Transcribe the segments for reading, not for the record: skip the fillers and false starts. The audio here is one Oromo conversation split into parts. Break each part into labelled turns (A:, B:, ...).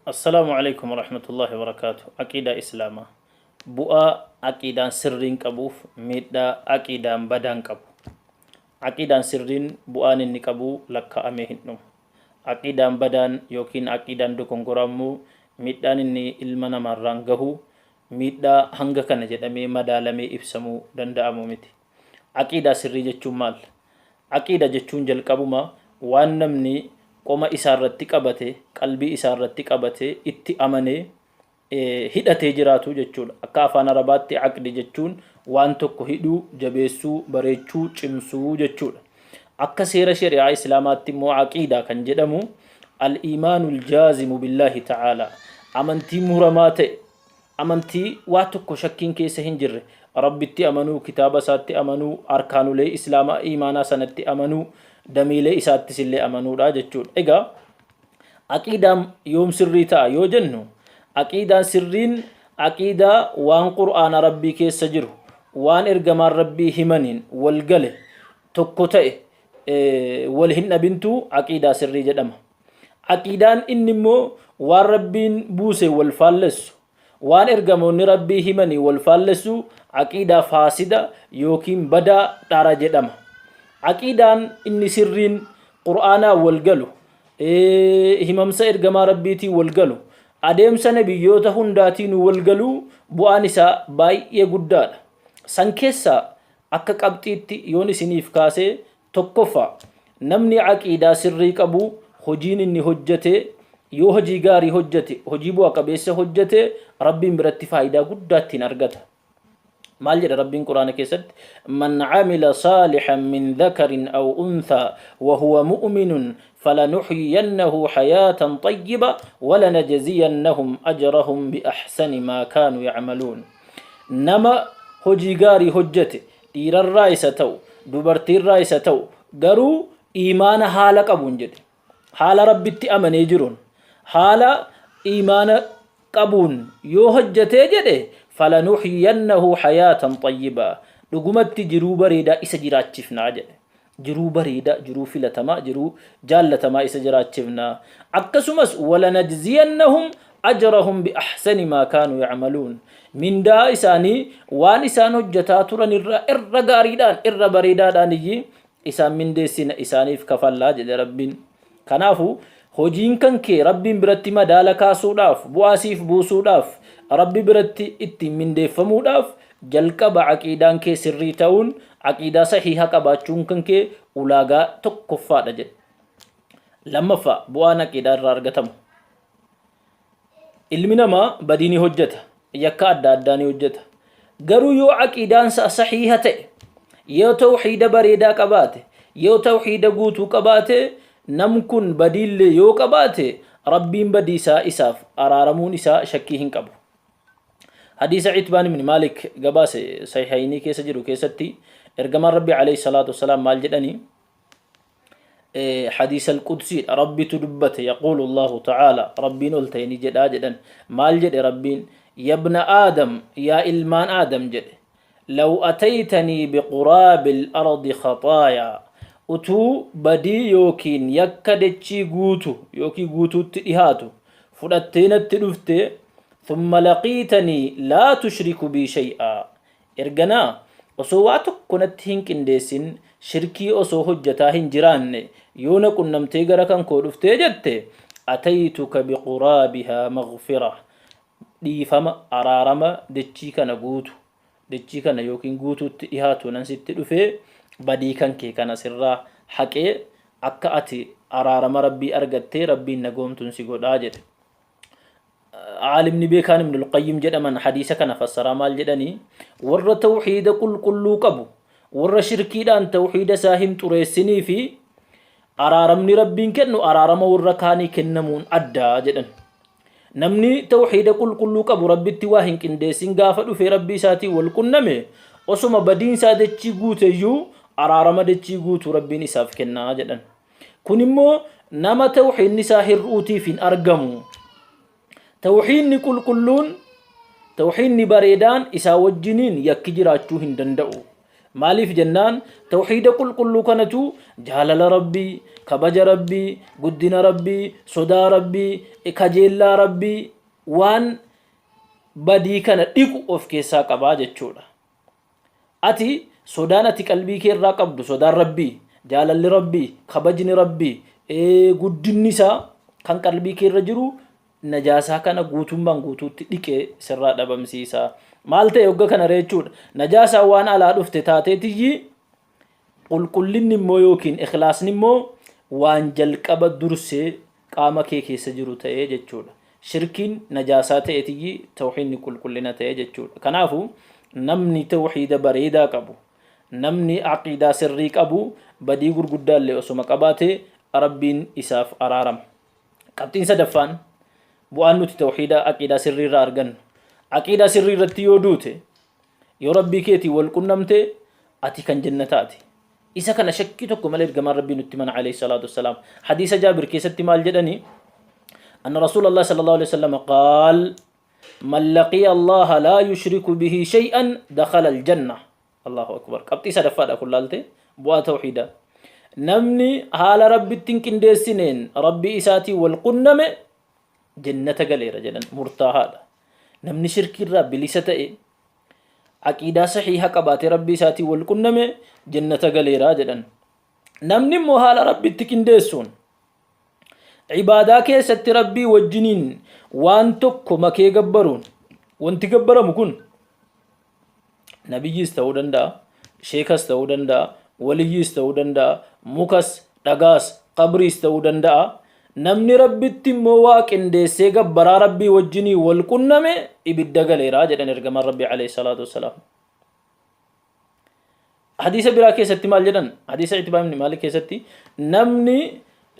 A: السلام عليكم ورحمة الله وبركاته. عقيدة إسلاما بؤا عقيدة سرين كبوف ميدا عقيدة بدان كبو. عقيدة سرين بؤان النكبو لك أمهنم. عقيدة بدان يوكين عقيدة دكون قرامو ميدان إني إلمنا مرانغهو ميدا هنگا كان جدامي مدالمي إبسمو دندا أمومتي. عقيدة سري جتشون مال. عقيدة جتشون جل كبوما وانمني qoma isaarratti qabate qalbii isaarratti qabate itti amane hidhatee jiraatu jechuudha. Akka afaan arabaatti aqdi jechuun waan tokko hidhuu, jabeessuu, bareechuu, cimsuu jechuudha. Akka seera shari'aa islaamaatti immoo aqiidaa kan jedhamu al-iimaanul jaazimu billaahi ta'aalaa, amantii muramaa ta'e, amantii waa tokko shakkiin keessa hin jirre, rabbitti amanuu, kitaaba isaatti amanuu, arkaanulee islaamaa iimaanaa sanatti amanuu, damiilee isaattis illee amanuudha jechuudha. Egaa aqiidaan yoom sirrii ta'a yoo jennu, aqiidaan sirriin aqiidaa waan qur'aana rabbii keessa jiru, waan ergamaan rabbii himaniin wal gale tokko ta'e wal hin dhabintu aqiidaa sirrii jedhama. Aqiidaan inni immoo waan rabbiin buuse wal faallessu, waan ergamoonni rabbii himanii wal faallessu aqiidaa faasida yookiin badaa dhara jedhama. Aqiidaan inni sirriin qur'aanaa wal galu, himamsa ergamaa rabbiitii wal galu, adeemsa nabiyyoota hundaatiin wal galu bu'aan isaa baay'ee guddaadha. San keessaa akka qabxiitti yoon isiniif kaasee tokkoffaa namni aqiidaa sirrii qabu hojiin inni hojjete yoo hojii gaarii hojjete, hojii bu'a qabeessa hojjete rabbiin biratti faayidaa guddaa ittiin argata. مال جد ربين قرآن كيسد من عمل صالحا من ذكر أو أنثى وهو مؤمن فلنحيينه حياة طيبة ولنجزينهم أجرهم بأحسن ما كانوا يعملون. نما هجيغاري هجتي دير الرئيسة تو دبرتي الرئيسة تو قرو إيمان حالك أبون جد حال ربي أمن يجرون حال إيمان قبون يو هجتي جده فلنحيينه حياة طيبة لقمت جرو بريدا إسجراتشفنا جرو بريدا جرو فلتما جرو جالتما إسجراتشفنا أكسمس ولنجزينهم أجرهم بأحسن ما كانوا يعملون من دا إساني وان إسان هجتاتورا إر غاريدان إر بريدان يجي إسان من دي سين إساني فكفلا جد ربين كنافو hojiin kan kee rabbiin biratti madaala kaasuudhaaf bu'aasiif buusuudhaaf rabbi biratti ittiin mindeeffamuudhaaf jalqaba aqiidaan kee sirrii ta'uun aqiidaa sahiha qabaachuun kan kee ulaagaa tokkoffaadha jedhe. Lammaffaa bu'aan aqiidaa irraa argatamu, ilmi namaa badii ni hojjeta, yakka adda addaa ni hojjeta. Garuu yoo aqiidaan sahiha ta'e, yoo tawhiida bareedaa qabaate, yoo tawhiida guutuu qabaate, nam kun badiillee yoo qabaate rabbiin badii isaaf araaramuun isaa shakkii hin qabu. Hadiisa Itbaan ibn Maalik gabaase sahihaynii keessa jiru keessatti ergamaan rabbi alayhi salaatu wassalaam maal jedhani, hadiisa al-qudsi rabbitu dubbate yaquulu Allahu ta'ala rabbiin ol ta'e ni jedhaa jedhan. maal jedhe rabbiin, yabna aadam yaa ilmaan aadam jedhe, law ataytanii biquraabil ardi khataayaa, utuu badii yookiin yakka dachii guutu yookiin guutuutti dhihaatu fudhattee natti dhufte, thumma laqiitanii laa tushriku bii shay'aa, erganaa osoo waa tokko natti hin qindeessin, shirkii osoo hojjataa hin jiraanne yoo na qunnamtee gara kan koo dhuftee jette, ataytuka biquraabihaa maghfira, dhiifama araarama dachii kana guutu, dachii kana yookiin guutuutti dhihaatu nan sitti dhufee badii kan kee kana sirraa haqee akka ati araarama rabbii argattee rabbiin nagoomtuun si godhaa jedhe. Aalimni beekaan Ibn al-Qayyim jedhaman hadiisa kana fassaraa maal jedhanii, warra tawhiida qulqulluu qabu, warra shirkiidhaan tawhiida isaa hin xureessinii fi araaramni rabbiin kennu araarama warra kaanii kennamuun addaa jedhan. Namni tawhiida qulqulluu qabu rabbitti waa hin qindeessin gaafa dhufee rabbii isaatii wal qunname osuma badiin isaa dachii guuteyyuu araarama dachii guutuu rabbiin isaaf kennaa jedhan. Kun immoo nama tawhiidni isaa hir'uutiif hin argamu. Tawhiidni qulqulluun, tawhiidni bareedaan isaa wajjiniin yakki jiraachuu hin danda'u. مالي في جنان توحيد كل كنتو جالل ربي كبج ربي قدنا ربي صدا ربي كجيلا ربي وان بدي كان ديكو اوف كيسا قبا جچودا اتي صدانتي قلبي كيرا قبد صدا ربي جالل ربي كبجني ربي قدنسا كان قلبي كيرا جرو نجاسا كان غوتومبان غوتوتي ديكه سرا دبمسيسا مالته يوغا كان ريچود نجاسا وان على دفته تاتيتي قل نمو يوكين اخلاص نمو وان جلقب درسه قام كيس جرو تاي جچود شركين نجاسات ايتي توحيد كلنا تاي جچود كنافو نمني توحيد بريدا قبو نمني عقيده سري قبو بدي غرغدا له اسما قباته ربين اساف ارارم قبتين سدفان بوانو توحيد عقيده سري رارغن عقيده سري رتي يودوته يا ربي كيتي والقنمته اتي كان جنتاتي إذا كان شكي تكو مالير جمال ربي نتمنى عليه الصلاة والسلام حديث جابر كيست مال جدني أن رسول الله صلى الله عليه وسلم قال من لقي الله لا يشرك به شيئا دخل الجنة الله أكبر قبتي سدفا كل لالته بوا توحيدا نمني حال ربي تنكن دي سنين ربي إساتي والقنم جنة غليرة جنن مرتاحة نمني شرك الرب لسته عقيدة صحيحة قبات ربي ساتي والقنم جنة غليرة جدن نمني محال ربي تكن ديسون عبادة كيست ربي والجنين وانتكو مكي قبرون وانت قبر مكون نبي استودن دا شيخ استودن دا ولي استودن دا مكس دغاس قبري استودن دا نمني ربي تمواك اندي سيغا برا ربي والجني والقنم ابدا غليرة جدن ارغم ربي عليه الصلاة والسلام حديث برا كيستي مال جدن حديث اعتبام مالك كيستي نمني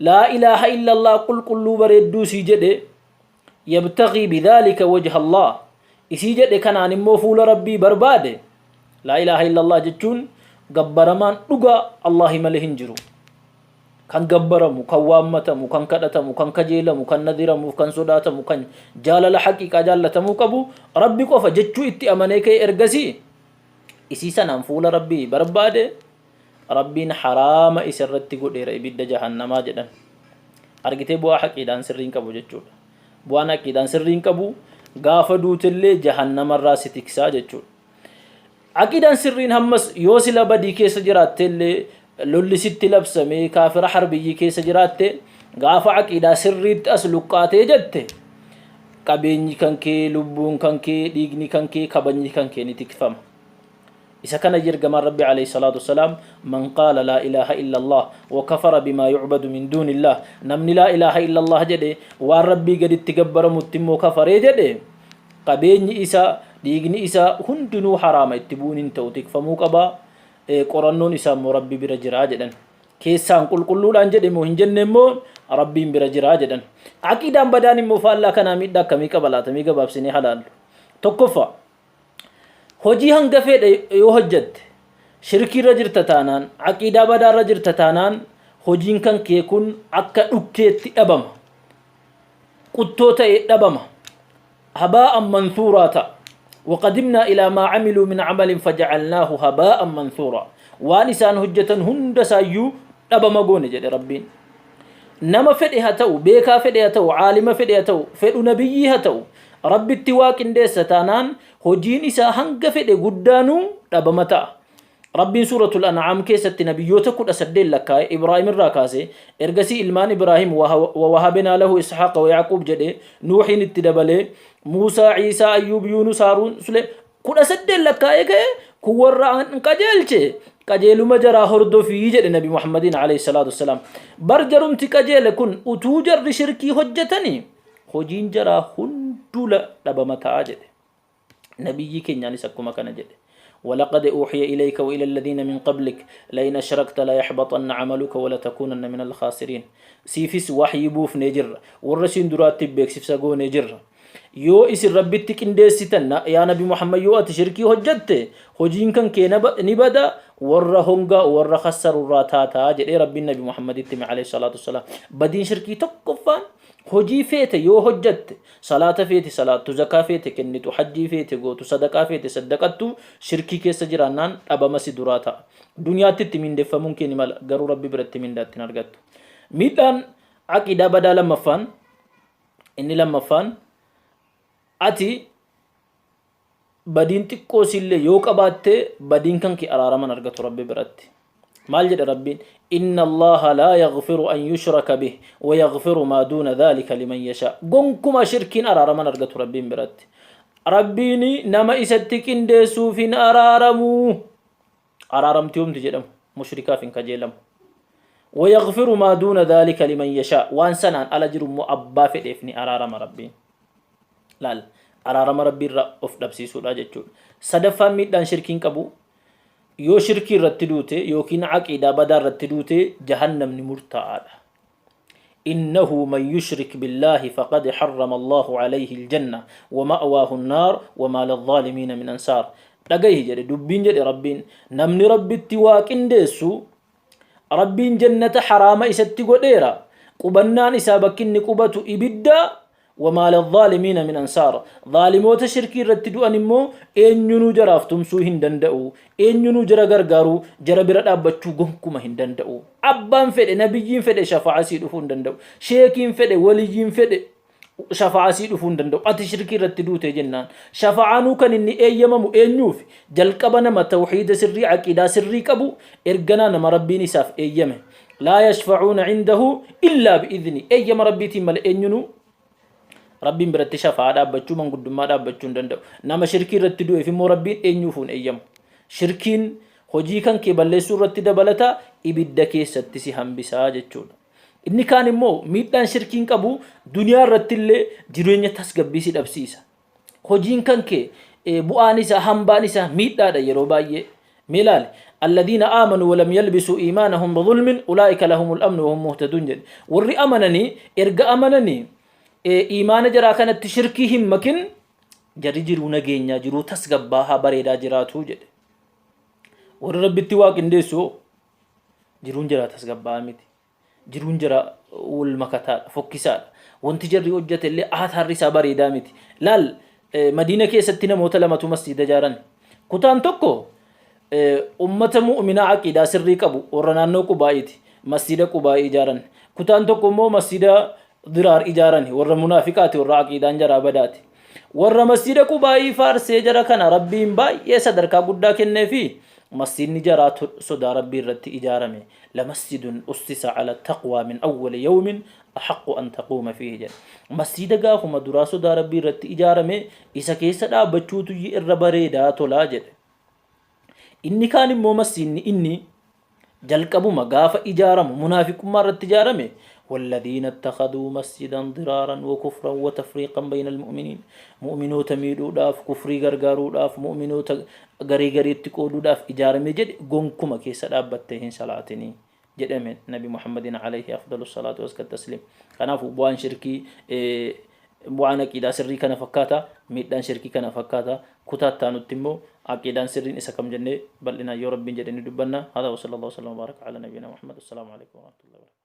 A: لا إله إلا الله قل بريدو سيجده يبتغي بذلك وجه الله سيجده كان عن موفول ربي برباده لا إله إلا الله جتون قبرمان لغا الله ملهنجرو كان قبرمو كان وامتمو كان كدتمو كان كجيلمو كان نذيرمو كان صداتمو كان جالل حقيقة جالتمو كبو ربي قفا جتشو اتي أمانيكي ارغسي إسيسا ننفول ربي برباده ربين حرام إسرتي قدير إبدا جهنم جدا أرغتي بوا حقيدان سرين كبو جتشود بوانا حقيدان سرين كبو غافا دوتلي جهنم الراس تكسا جتشود عقيدان سرين همس يوسلا بدي كيس جرات تلي لولي ست لبسمي كافر حربي كيس جرات غافا عقيدا سريت أسلقاتي جدت قبيني كانكي لبون كانكي ديغني كانكي كبني كانكي نتكفم إذا كان يرجم ربي عليه الصلاة والسلام من قال لا إله إلا الله وكفر بما يعبد من دون الله نمني لا إله إلا الله جده وربي قد تكبر متم وكفر جده قبيني إسا ديغني إسا هندنو حرام اتبون توتك فموكبا قرنون إسا مربي برجرا جدن كيسان قل لان جده مهنجن نمو ربي برجرا جدن عقيدان بداني مفالا كان ميدا كميكا بلاتا ميكا بابسيني حلال تكفى hojii hanga fedhe yoo hojjette shirkii irra jirta taanaan aqiidaa badaa irra jirta taanaan hojiin kan kee kun akka dhukkeetti dhabama quttoo ta'e dhabama habaa'an mansuuraa ta'a وقدمنا إلى ما عملوا من عمل فجعلناه هباء منثورا وانسان هجة هند سايو أبا مقوني جدي ربين نما فدها تو بيكا فدها تو عالم فدها تو فدو نبيها تو ربي التواك انديس ستانان هجين إسا هنگ فده قدانو دبمتا ربي سورة الأنعام كيست نبيوتا كد أسدين لك إبراهيم الراكاسي إرغسي إلمان إبراهيم ووهبنا له إسحاق ويعقوب جده نوح نتدبله موسى عيسى أيوب يونس هارون سليم كد أسدين لك كور قجلچه قجلو مجرى هردو في جد نبي محمد عليه الصلاة والسلام برجرم تقجل كن أتوجر شركي هجتني هجين جرى هندول دبمتا جده نبي كنياني سكما كان جد ولقد أوحي إليك وإلى الذين من قبلك لئن أشركت لا يحبطن عملك ولا تكونن من الخاسرين سيفس وحي بوف نجر والرسين درات تبك سيفسقو نجر yoo isin rabbitti qindeessitan yaa nabi muhammad yoo ati shirkii hojjatte hojiin kan kee ni bada warra honga warra khasarurraa taataa jedhee rabbiin nabi muhammaditti mi alayhi salatu wassalam badiin shirkii tokkoffaan hojii feete yoo hojjatte salaata feete salaattu zakaa feete kennitu hajjii feete gootu sadaqaa feete saddaqattu shirkii keessa jiraannaan dhabama si duraa ta'a duniyaatti itti mindeeffamuun kee ni mala garuu rabbi biratti mindaatti hin argattu miidhaan aqiidaa badaa lammaffaan inni lammaffaan ati badiin xiqqoo sillee yoo qabaatte badiin kan kee araaraman argatu rabbi biratti maal jedhe rabbiin inna allaha la yaghfiru an yushraka bih wa yaghfiru ma duna dhalika liman yasha gonkuma shirkiin araaraman argatu rabbiin biratti rabbiin nama isatti qindeessuuf hin araaramu araaramti humti jedhamu mushrikaaf hin kajeelamu wa yaghfiru ma duna dhalika liman yasha waan sanaan ala jiru immoo abbaa fedheef ni araarama rabbiin laal araarama rabbiirra of dhabsiisuudha jechuudha sadaffaan miidhaan shirkiin qabu yoo shirkii irratti duute yookiin aqiidaa badaa irratti duute jahannamni murtaa'aadha innahu man yushrik billahi faqad harrama allahu alayhi aljanna wa ma'waahu an-nar wa ma lidh-dhaalimiina min ansaar dhagahi jedhe dubbiin jedhe rabbiin namni rabbitti waa qindeessu rabbiin jannata haraama isatti godheera qubannaan isaa bakkinni qubatu ibidda وما للظالمين من أنصار ظالموت شركي رتدو أنمو إنينو جرافتم سو هندندأو إنينو جرا غرغارو جرا برد أبتشو غنكما هندندأو أبان فد نبيين فد شفاعة سيدو فندندأو شيكين فد وليين فد شفاعة سيدو فندندأو أتي شركي رتدو تجنان شفاعانو كان إني أيامو إنيوف جلقبنا ما توحيد سري عقيدة سري كبو إرغنا نما ربيني ساف أيامه لا يشفعون عنده إلا بإذنه أيام ربيتي مال إنينو ربين برتي شفاعة دابچو من قدما دابچو ندندو نما شركي رتدو إفمو ربين إنيوفون أيام شركين hojii kan kee balleessuu irratti dabalata ibidda keessatti si hambisa jechuudha inni kaan immoo miidhaan shirkiin qabu duniyaa irratti illee jireenya tasgabbii si dhabsiisa hojiin kan kee bu'aan isaa hambaan isaa miidhaadha yeroo baay'ee meelaal الذين آمنوا ولم يلبسوا إيمانهم بظلم أولئك لهم الأمن وهم مهتدون جد ورّي أمنني إرجع أمنني إيمان جرا كانت شركهم مكن جري جرو نجينا جرو تسقبها بريدا جراتو جد ورّب التواق إندسو جرون جرا تسقبها متي جرون جرا والمكتال فكسال وانت جري وجت اللي آثار رسا بريدا متي لال مدينة كي ستنا موتلمة مسجد جارن كتان توكو أمة مؤمنة عقيدة سري كبو ورنانو كبايتي مسجد كباي جارن كتان توكو مو مسجد ضرار إجارني ور منافقات ور عقيدة جرا بداتي ور مسجد كباي فارس جرا كان ربي باي يسدر كابودا كنه في مسجد نجارات صدا ربي رت إجارمه لمسجد أسس على التقوى من أول يوم أحق أن تقوم فيه جل مسجد جاء هم دراسة دا ربي رت إجارمه إذا كيس دا بچوتو يربريدا تولاجد إني كان مو مسجد إني جلكبو مغاف إجارم منافق مرت إجارمه والذين اتخذوا مسجدا ضرارا وكفرا وتفريقا بين المؤمنين مؤمنو تميدو داف كفري غرغارو داف مؤمنو غري غري تقودو داف إجارمه جد غنكما كيس دابتهن صلاتني جدمن نبي محمد عليه أفضل الصلاة والتسليم كان بوان شركي بوان أكيدا سري كان فكاتا ميدان شركي كان فكاتا كتات تانو تيمو أكيدان سرين إسا كم جنة بل إنا يورب بن جدني دبنا هذا وصلى الله وسلم وبارك على نبينا محمد السلام عليكم ورحمة الله وبركاته